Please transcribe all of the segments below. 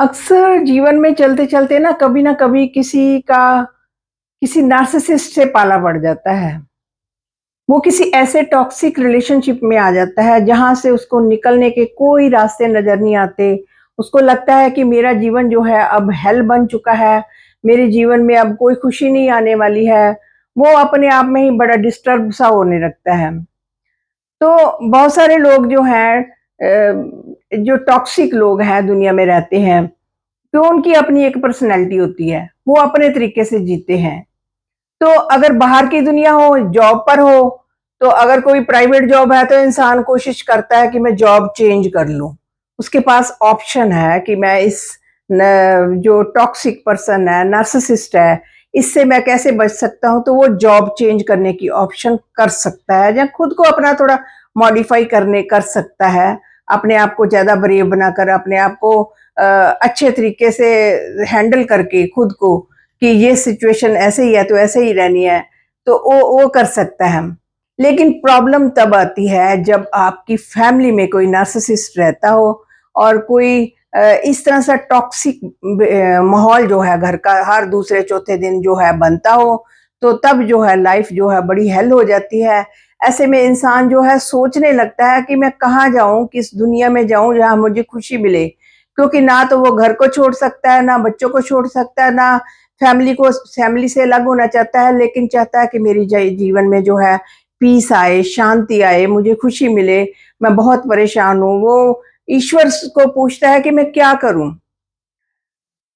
अक्सर जीवन में चलते-चलते ना कभी किसी नार्सिसिस्ट से पाला पड़ जाता है। वो किसी ऐसे टॉक्सिक रिलेशनशिप में आ जाता है जहाँ से उसको निकलने के कोई रास्ते नज़र नहीं आते। उसको लगता है कि मेरा जीवन जो है अब हेल बन चुका है, मेरे जीवन में अब कोई खुशी नहीं आने वाली है। वो अपने आप में ही बड़ा डिस्टर्ब सा होने लगता है। तो बहुत सारे लोग जो हैं जो टॉक्सिक लोग हैं दुनिया में रहते हैं, तो उनकी अपनी एक पर्सनैलिटी होती है, वो अपने तरीके से जीते हैं। तो अगर बाहर की दुनिया हो, जॉब पर हो, तो अगर कोई प्राइवेट जॉब है तो इंसान कोशिश करता है कि मैं जॉब चेंज कर लूँ। उसके पास ऑप्शन है कि मैं इस जो टॉक्सिक पर्सन है, नार्सिसिस्ट है, इससे मैं कैसे बच सकता हूँ, तो वो जॉब चेंज करने की ऑप्शन कर सकता है या खुद को अपना थोड़ा मॉडिफाई करने कर सकता है। अपने आप को ज़्यादा ब्रेव बनाकर अपने आप को अच्छे तरीके से हैंडल करके खुद को कि ये सिचुएशन ऐसे ही है तो ऐसे ही रहनी है, तो वो कर सकता है। लेकिन प्रॉब्लम तब आती है जब आपकी फैमिली में कोई नार्सिसिस्ट रहता हो और कोई इस तरह सा टॉक्सिक माहौल जो है घर का हर दूसरे चौथे दिन जो है बनता हो, तो तब जो है लाइफ जो है बड़ी हेल हो जाती है। ऐसे में इंसान जो है सोचने लगता है कि मैं कहाँ जाऊँ, किस दुनिया में जाऊँ जहाँ मुझे खुशी मिले। क्योंकि ना तो वो घर को छोड़ सकता है, ना बच्चों को छोड़ सकता है, ना फैमिली से अलग होना चाहता है, लेकिन चाहता है कि मेरी जीवन में जो है पीस आए, शांति आए, मुझे खुशी मिले। मैं बहुत परेशान हूँ। वो ईश्वर को पूछता है कि मैं क्या करूँ?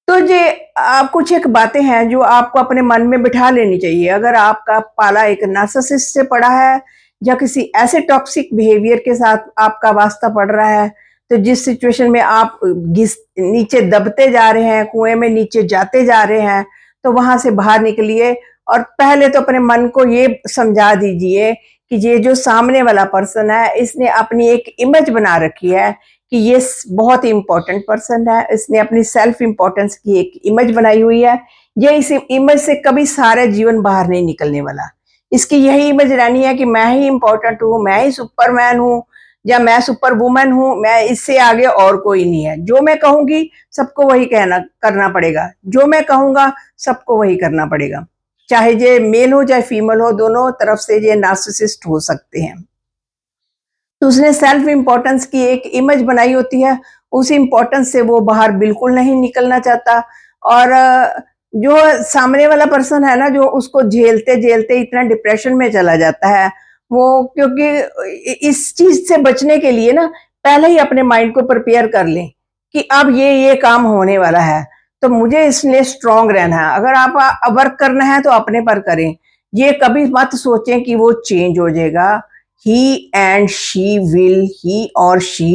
तो ये कुछ एक बातें हैं जो आपको अपने मन में बिठा लेनी चाहिए। अगर आपका पाला एक नार्सिसिस्ट से पड़ा है या किसी ऐसे टॉक्सिक बिहेवियर के साथ आपका वास्ता पड़ रहा है, तो जिस सिचुएशन में आप घिस नीचे दबते जा रहे हैं, कुएँ में नीचे जाते जा रहे हैं, तो वहाँ से बाहर निकलिए और पहले तो अपने मन को ये समझा दीजिए कि ये जो सामने वाला पर्सन है, इसने अपनी एक इमेज बना रखी है कि ये बहुत ही इम्पोर्टेंट पर्सन है, इसने अपनी सेल्फ इम्पोर्टेंस की एक इमेज बनाई हुई है। ये इस इमेज से कभी सारा जीवन बाहर नहीं निकलने वाला। इसकी यही इमेज रहनी है कि मैं ही इम्पोर्टेंट हूँ, मैं ही सुपरमैन हूँ या मैं सुपर वुमन हूँ, मैं इससे आगे और कोई नहीं है। जो मैं कहूँगी सबको वही कहना करना पड़ेगा, जो मैं कहूँगा सबको वही करना पड़ेगा। चाहे ये मेल हो चाहे फीमेल हो, दोनों तरफ से ये नार्सिसिस्ट हो सकते हैं। तो उसने सेल्फ इम्पोर्टेंस की एक इमेज बनाई होती है, उस इम्पोर्टेंस से वो बाहर बिल्कुल नहीं निकलना चाहता और जो सामने वाला पर्सन है ना, जो उसको झेलते-झेलते इतना डिप्रेशन में चला जाता है, वो क्योंकि इस चीज़ से बचने के लिए ना पहले ही अपने माइंड को प्रिपेयर कर लें कि अब ये काम होने वाला है, तो मुझे इसलिए स्ट्रॉन्ग रहना है। अगर आप वर्क करना है तो अपने पर करें। ये कभी मत सोचें कि वो चेंज हो जाएगा। he और she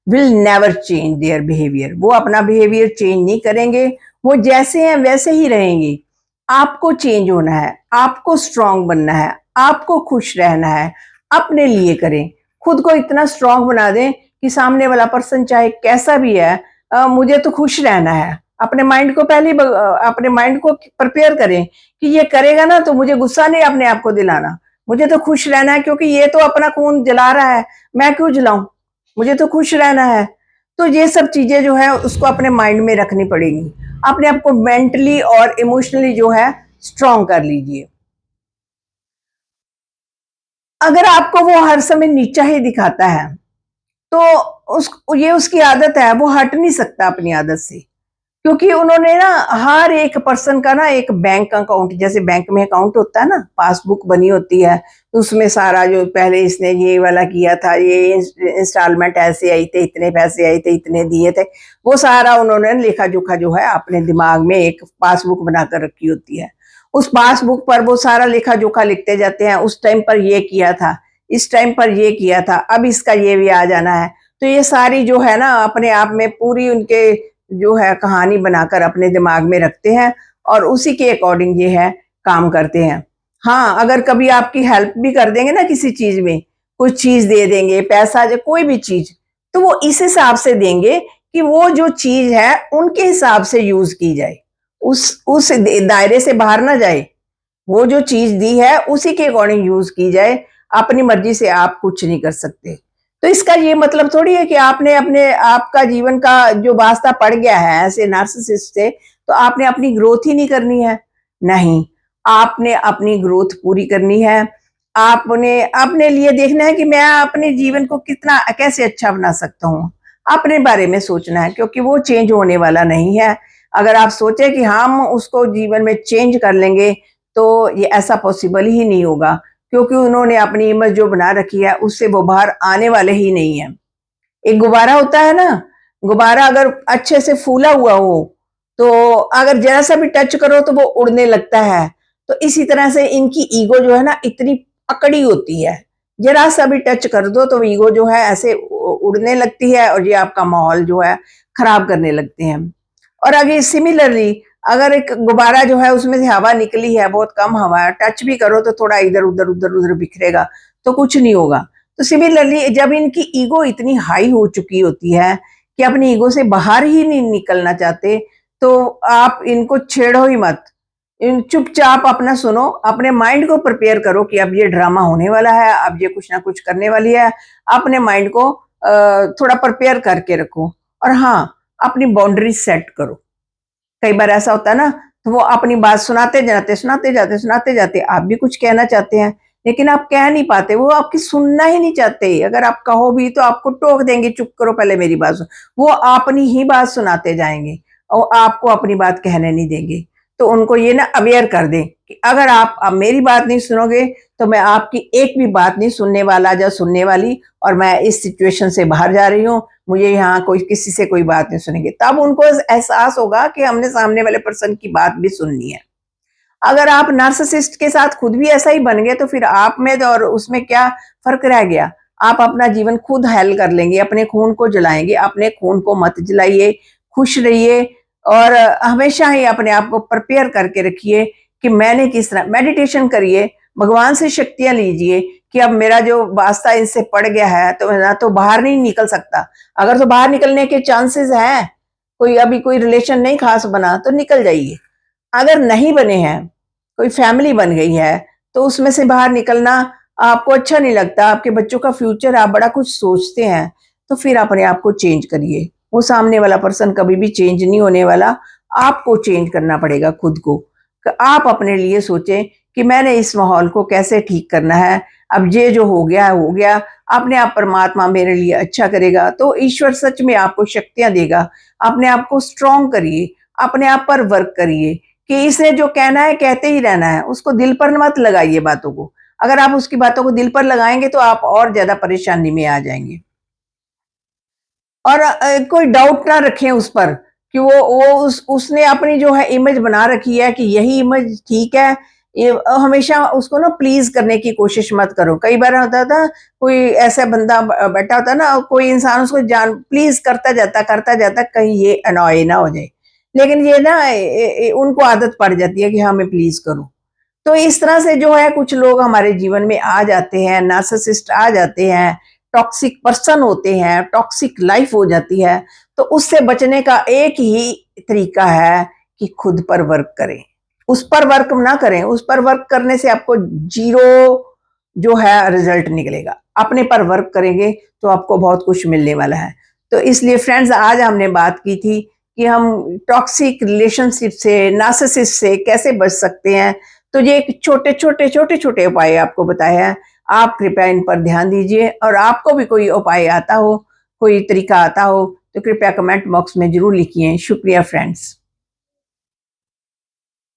will never change their behavior। वो अपना बिहेवियर चेंज नहीं करेंगे, वो जैसे हैं वैसे ही रहेंगे। आपको चेंज होना है, आपको स्ट्रांग बनना है, आपको खुश रहना है, अपने लिए करें। खुद को इतना स्ट्रांग बना दें कि सामने वाला पर्सन चाहे कैसा भी है, मुझे तो खुश रहना है। अपने माइंड को अपने माइंड को प्रिपेयर करें कि ये करेगा ना तो मुझे गुस्सा नहीं अपने आप को दिलाना, मुझे तो खुश रहना है क्योंकि ये तो अपना खून जला रहा है, मैं क्यों जलाऊं, मुझे तो खुश रहना है। तो ये सब चीजें जो है उसको अपने माइंड में रखनी पड़ेगी। अपने आप को मेंटली और इमोशनली जो है स्ट्रांग कर लीजिए। अगर आपको वो हर समय नीचा ही दिखाता है तो ये उसकी आदत है, वो हट नहीं सकता अपनी आदत से। क्योंकि उन्होंने ना हर एक पर्सन का ना एक बैंक अकाउंट, जैसे बैंक में अकाउंट होता है ना, पासबुक बनी होती है, तो उसमें सारा जो पहले इसने ये वाला किया था, ये इंस्टॉलमेंट ऐसे आई थे, इतने पैसे आए थे, इतने दिए थे, वो सारा उन्होंने लेखा जोखा जो है अपने दिमाग में एक पासबुक बनाकर रखी होती है। उस पासबुक पर वो सारा लेखा जोखा लिखते जाते हैं, उस टाइम पर ये किया था, इस टाइम पर ये किया था, अब इसका ये भी आ जाना है। तो ये सारी जो है ना अपने आप में पूरी उनके जो है कहानी बनाकर अपने दिमाग में रखते हैं और उसी के अकॉर्डिंग ये है काम करते हैं। हाँ, अगर कभी आपकी हेल्प भी कर देंगे ना किसी चीज में, कुछ चीज दे देंगे, पैसा या कोई भी चीज, तो वो इस हिसाब से देंगे कि वो जो चीज है उनके हिसाब से यूज की जाए, उस दायरे से बाहर ना जाए। वो जो चीज दी है उसी के अकॉर्डिंग यूज की जाए। अपनी मर्जी से आप कुछ नहीं कर सकते। तो इसका ये मतलब थोड़ी है कि आपने अपने आपका जीवन का जो वास्ता पड़ गया है ऐसे नार्सिसिस्ट से, तो आपने अपनी ग्रोथ ही नहीं करनी है। नहीं, आपने अपनी ग्रोथ पूरी करनी है। आपने अपने लिए देखना है कि मैं अपने जीवन को कितना कैसे अच्छा बना सकता हूँ। अपने बारे में सोचना है क्योंकि वो चेंज होने वाला नहीं है। अगर आप सोचे कि हम उसको जीवन में चेंज कर लेंगे, तो ये ऐसा पॉसिबल ही नहीं होगा। क्योंकि उन्होंने अपनी इमेज जो बना रखी है उससे वो बाहर आने वाले ही नहीं है। एक गुब्बारा होता है ना, गुब्बारा अगर अच्छे से फूला हुआ हो तो अगर जरा सा भी टच करो तो वो उड़ने लगता है। तो इसी तरह से इनकी ईगो जो है ना इतनी अकड़ी होती है, जरा सा भी टच कर दो तो ईगो जो है ऐसे उड़ने लगती है और ये आपका माहौल जो है खराब करने लगते हैं। और अगर सिमिलरली अगर एक गुब्बारा जो है उसमें से हवा निकली है, बहुत कम हवा है, टच भी करो तो थोड़ा इधर उधर उधर उधर बिखरेगा, तो कुछ नहीं होगा। तो सिमिलरली जब इनकी ईगो इतनी हाई हो चुकी होती है कि अपनी ईगो से बाहर ही नहीं निकलना चाहते, तो आप इनको छेड़ो ही मत। इन चुपचाप अपना सुनो, अपने माइंड को प्रिपेयर करो कि अब ये ड्रामा होने वाला है, अब ये कुछ ना कुछ करने वाली है। अपने माइंड को थोड़ा प्रिपेयर करके रखो और हाँ, अपनी बाउंड्री सेट करो। कई बार ऐसा होता है ना, तो वो अपनी बात सुनाते जाते आप भी कुछ कहना चाहते हैं, लेकिन आप कह नहीं पाते, वो आपकी सुनना ही नहीं चाहते। अगर आप कहो भी तो आपको टोक देंगे, चुप करो पहले मेरी बात सुन। वो अपनी ही बात सुनाते जाएंगे और आपको अपनी बात कहने नहीं देंगे। तो उनको ये ना अवेयर कर दें कि अगर आप अब मेरी बात नहीं सुनोगे तो मैं आपकी एक भी बात नहीं सुनने वाला या सुनने वाली, और मैं इस सिचुएशन से बाहर जा रही हूँ। मुझे यहाँ कोई किसी से कोई बात नहीं सुनेंगे। तब उनको एहसास होगा कि हमने सामने वाले पर्सन की बात भी सुननी है। अगर आप नार्सिसिस्ट के साथ खुद भी ऐसा ही बन गए तो फिर आप में और उसमें क्या फर्क रह गया। आप अपना जीवन खुद हेल कर लेंगे, अपने खून को जलाएंगे। अपने खून को मत जलाइए, खुश रहिए और हमेशा ही अपने आप को प्रिपेयर करके रखिए कि मैंने किस तरह मेडिटेशन करिए, भगवान से शक्तियां लीजिए कि अब मेरा जो वास्ता इनसे पड़ गया है तो मैं तो बाहर नहीं निकल सकता। अगर तो बाहर निकलने के चांसेस हैं, कोई अभी कोई रिलेशन नहीं खास बना तो निकल जाइए। अगर नहीं बने हैं, कोई फैमिली बन गई है, तो उसमें से बाहर निकलना आपको अच्छा नहीं लगता, आपके बच्चों का फ्यूचर आप बड़ा कुछ सोचते हैं, तो फिर अपने आप को चेंज करिए। वो सामने वाला पर्सन कभी भी चेंज नहीं होने वाला, आपको चेंज करना पड़ेगा खुद को। आप अपने लिए सोचें कि मैंने इस माहौल को कैसे ठीक करना है। अब ये जो हो गया हो गया, अपने आप परमात्मा मेरे लिए अच्छा करेगा, तो ईश्वर सच में आपको शक्तियां देगा। अपने आप को स्ट्रांग करिए, अपने आप पर वर्क करिए कि इसे जो कहना है कहते ही रहना है, उसको दिल पर मत लगाइए बातों को। अगर आप उसकी बातों को दिल पर लगाएंगे तो आप और ज्यादा परेशानी में आ जाएंगे। और कोई डाउट ना रखें उस पर कि उसने अपनी जो है इमेज बना रखी है कि यही इमेज ठीक है। ये हमेशा उसको ना प्लीज करने की कोशिश मत करो। कई बार होता था कोई ऐसा बंदा बैठा होता ना, कोई इंसान उसको जान प्लीज करता जाता कहीं ये अनॉय ना हो जाए। लेकिन ये ना उनको आदत पड़ जाती है कि हाँ मैं प्लीज करूं। तो इस तरह से जो है कुछ लोग हमारे जीवन में आ जाते हैं, नार्सिसिस्ट आ जाते हैं, टॉक्सिक पर्सन होते हैं, टॉक्सिक लाइफ हो जाती है। तो उससे बचने का एक ही तरीका है कि खुद पर वर्क करें। उस पर वर्क ना करें, उस पर वर्क करने से आपको जीरो जो है रिजल्ट निकलेगा। अपने पर वर्क करेंगे तो आपको बहुत कुछ मिलने वाला है। तो इसलिए फ्रेंड्स, आज हमने बात की थी कि हम टॉक्सिक रिलेशनशिप से, नार्सिसिस्ट से कैसे बच सकते हैं। तो ये एक छोटे छोटे उपाय आपको बताए हैं। आप कृपया इन पर ध्यान दीजिए, और आपको भी कोई उपाय आता हो, कोई तरीका आता हो, तो कृपया कमेंट बॉक्स में जरूर लिखिए। शुक्रिया फ्रेंड्स।